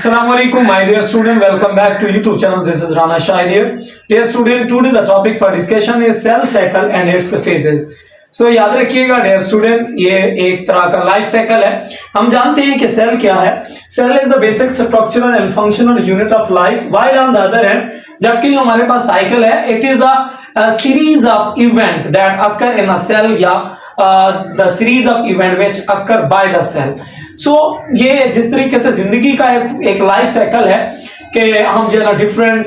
Assalamualaikum, my dear student. Welcome back to YouTube channel. This is Rana Shahid here. Dear student, today the topic for discussion is cell cycle and its phases. So याद रखिएगा dear student, ये एक तरह का life cycle है। हम जानते हैं कि सेल क्या है। Cell is the basic structural and functional unit of life, while on the other hand, जबकि जो हमारे पास साइकिल है, it is a series of event that occur in a cell या the series of event which occur by the cell. सो ये जिस तरीके से जिंदगी का एक लाइफ साइकिल है कि हम जो है ना डिफरेंट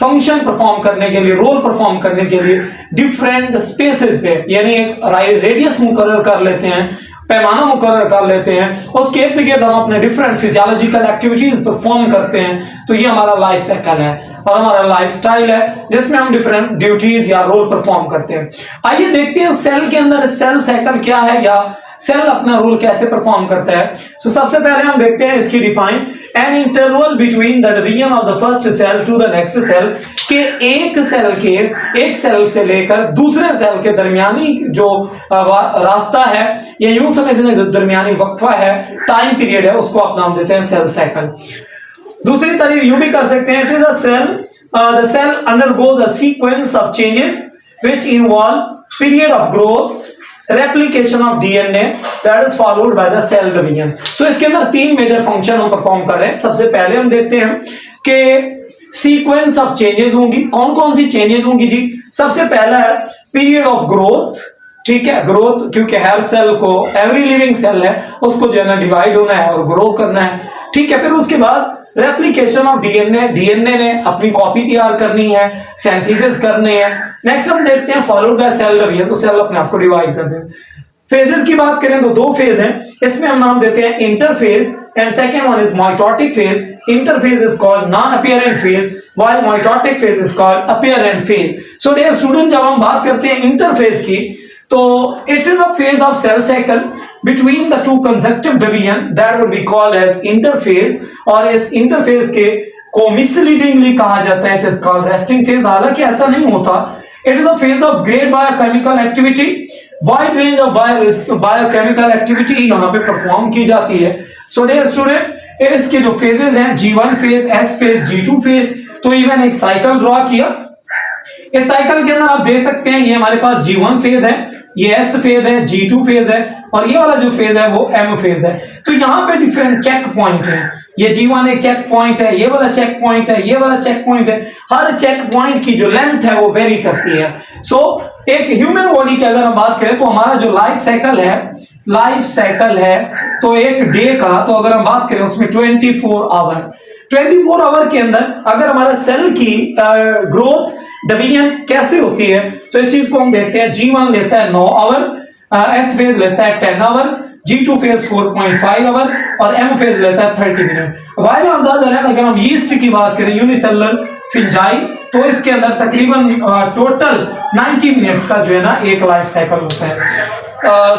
फंक्शन परफॉर्म करने के लिए, रोल परफॉर्म करने के लिए डिफरेंट स्पेसेस पे यानी एक रेडियस मुकर्रर कर लेते हैं, पैमाना मुकर्रर कर लेते हैं, उसके इर्द गिर्द हम अपने डिफरेंट फिजियोलॉजिकल एक्टिविटीज परफॉर्म करते हैं। तो ये हमारा लाइफ साइकिल है और हमारा लाइफ स्टाइल है जिसमें हम डिफरेंट ड्यूटीज या रोल परफॉर्म करते हैं। आइए देखते हैं सेल के अंदर सेल साइकिल क्या है या सेल अपना रोल कैसे परफॉर्म करता है। सो सबसे पहले हम देखते हैं इसकी define, an interval between the division of the first cell to the next cell, के एक सेल से लेकर दूसरे सेल के दरमियानी जो रास्ता है या यूं समझ लें जो दरमियानी वक्फा है, टाइम पीरियड है, उसको आप नाम देते हैं सेल साइकिल। दूसरी तरह यूं भी कर सकते हैं, it is the cell undergo the sequence of changes which involve period of growth, replication of DNA that is followed by the cell division. So इसके अंदर तीन मेजर फंक्शन हम परफॉर्म कर रहे हैं। सबसे पहले हम देखते हैं कि सीक्वेंस ऑफ चेंजेस होंगी। कौन कौन सी चेंजेस होंगी जी? सबसे पहला है पीरियड ऑफ ग्रोथ, ठीक है, ग्रोथ क्योंकि हर सेल को, एवरी लिविंग सेल है उसको जो है ना डिवाइड होना है और ग्रो करना है, ठीक है। फिर उसके बाद रेप्लिकेशन ऑफ डीएनए, डीएनए ने अपनी कॉपी तैयार करनी है, सिंथेसिस करनी है। नेक्स्ट हम देखते हैं फॉलोड बाय सेल डिवीजन, तो सेल अपने आप को डिवाइड कर दें। फेजेस की बात करें तो दो फेज हैं, इसमें हम नाम देते हैं interphase and second one is mitotic phase. Interphase is called non apparent phase while mitotic phase is called apparent phase. So dear student, जब हम बात करते हैं इंटरफेज की तो it is a phase of cell cycle between the two consecutive division that will be called as interphase, और इस interphase के को मिसलीडिंगली कहा जाता है, it is called resting phase। हालांकि ऐसा नहीं होता। It is a phase of great biochemical activity, wide range of biochemical activity यहाँ पे परफॉर्म की जाती है। So dear student, इसके जो फेजेस हैं G1 phase, S phase, G2 phase, तो इवन एक साइकिल ड्रॉ किया। इस साइकिल के अंदर आप देख सकते हैं ये हमारे पास G1 फेज है, ये S फेज है, G2 फेज है और ये वाला जो फेज है वो M फेज है। तो यहाँ पे डिफरेंट चेक पॉइंट है, ये G1 एक चेक पॉइंट है, ये वाला चेक पॉइंट है, ये वाला चेक पॉइंट है। हर चेक पॉइंट की जो लेंथ है वो वेरी करती है। सो एक ह्यूमन बॉडी की अगर हम बात करें तो हमारा जो लाइफ साइकिल है तो एक डे का, तो अगर हम बात करें उसमें 24 आवर के अंदर अगर हमारा सेल की ग्रोथ डिवीजन कैसे होती है तो इस चीज को हम देखते हैं। G1 लेता है 9 आवर, S फेज लेता है 10 आवर, G2 फेज 4.5 आवर और M फेज लेता है 30 minute. While on the other hand अगर हम यीस्ट की बात करें, यूनिसेलुलर फिंजाई, तो इसके अंदर तकरीबन टोटल 90 मिनट्स का जो है ना एक लाइफ साइकिल होता है।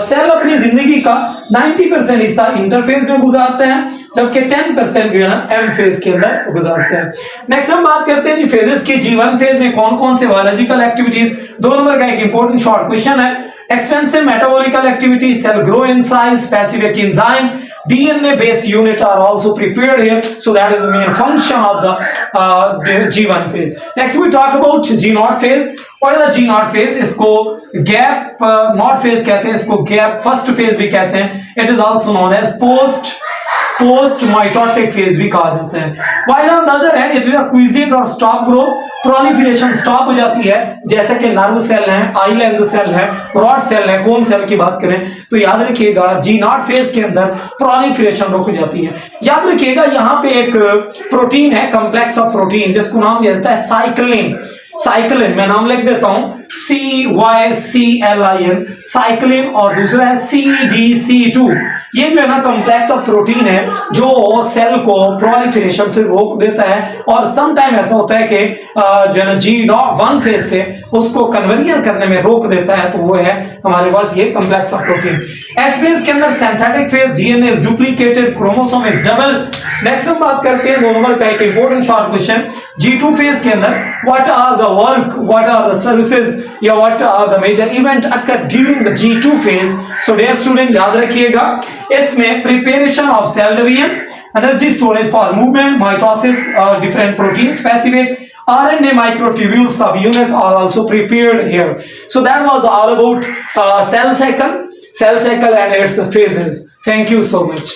सेल अपनी जिंदगी का 90% हिस्सा इंटरफेज में गुजारते हैं जबकि 10% जो है ना एम फेज के अंदर गुजारते हैं। नेक्स्ट हम बात करते हैं फेजेस की। G1 फेज में कौन कौन से बायोलॉजिकल एक्टिविटीज, 2 नंबर का एक इंपॉर्टेंट शॉर्ट क्वेश्चन है। Extensive metabolical activity, cell grow in size, specific enzyme, DNA based unit are also prepared here, so that is the main function of the G1 phase. Next we talk about G0 phase. What is the G0 phase? इसको gap not phase कहते हैं, इसको gap first phase भी कहते हैं। It is also known as post mitotic phase भी कहा जाता है। While on the other hand it is a quiescent और stop growth, proliferation stop हो जाती है, जैसे कि नर्व सेल है, आई लेंस सेल है, रॉड सेल है। कोन सेल की बात करें तो याद रखिएगा G0 फेज के अंदर proliferation रुक जाती है। याद रखिएगा यहाँ पे एक प्रोटीन है, कॉम्प्लेक्स ऑफ प्रोटीन, जिसको नाम दिया जाता है साइक्लिन। मैं नाम लिख देता हूं CYCLIN, साइक्लिन, और दूसरा है CDC2। ये जो है ना कॉम्प्लेक्स ऑफ प्रोटीन है जो सेल को प्रोलिफरेशन से रोक देता है और सम टाइम ऐसा होता है कि जो है ना G1 फेज से उसको कन्वर्जन करने में रोक देता है, तो वो है हमारे पास ये complex of protein. S phase के अंदर synthetic phase, DNA is duplicated, chromosome is double. Next हम बात करते हैं 2 नंबर का एक important short question. G2 phase के अंदर what are the work, what are the services या what are the major event occur during the G2 phase. So dear student, याद रखिएगा इसमें preparation of cell division, energy storage for movement, mitosis, different protein specific RNA microtubules subunit are also prepared here. So that was all about cell cycle and its phases. Thank you so much.